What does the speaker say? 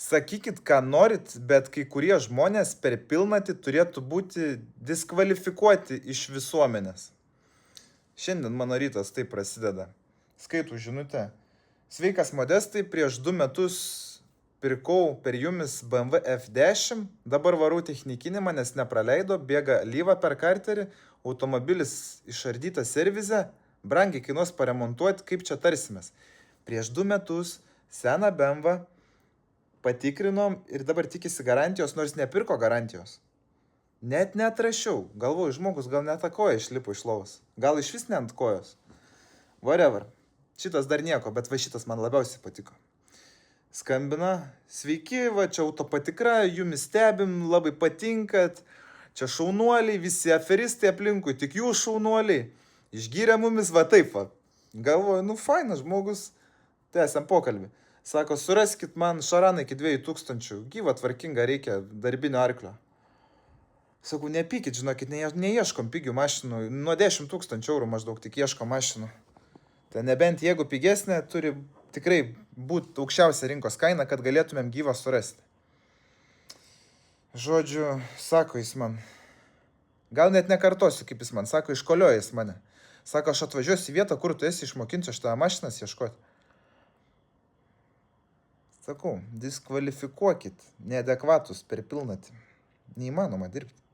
Sakykit, ką norit, bet kai kurie žmonės per pilnatį turėtų būti diskvalifikuoti iš visuomenės. Šiandien mano rytas taip prasideda. Skaitų žinutę. Sveikas Modestai, prieš 2 metus pirkau per jumis BMW F10, dabar varau technikinį, manęs nepraleido, bėga lyva per karterį, automobilis išardytas servize, brangiai kainuos paremontuoti, kaip čia tarsimės. Prieš 2 metus seną BMW patikrinom ir dabar tikisi garantijos, nors nepirko garantijos. Net neatrašiau, galvoju, žmogus gal net tą koją išlipo iš lovos, gal iš vis ne ant kojos. Whatever, šitas dar nieko, bet va šitas man labiausiai patiko. Skambina, sveiki, va čia auto patikra, jumis stebim, labai patinkat, čia šaunuoliai, visi aferistai aplinkui, tik jūs šaunuoliai, išgyrė mumis va taip va. Galvoju, nu fainas žmogus, tęsiam pokalbį. Sako, suraskit man šaraną iki 2000, gyva tvarkinga, reikia darbinio arklio. Sakau, nepykit, žinokit, neieškom pigių mašinų, nuo 10 000 eurų maždaug tik ieškom mašinų. Tai nebent jeigu pigesnė, turi tikrai būti aukščiausia rinkos kaina, kad galėtumėm gyvą surasti. Žodžiu, sako jis man, gal net nekartosiu, kaip jis man, sako, iškolioja jis mane. Sako, aš atvažiuosiu į vietą, kur tu esi, išmokinsiu aš tavo mašinas ieškoti. Sakau, diskvalifikuokit neadekvatus per pilnatį. Neįmanoma dirbti.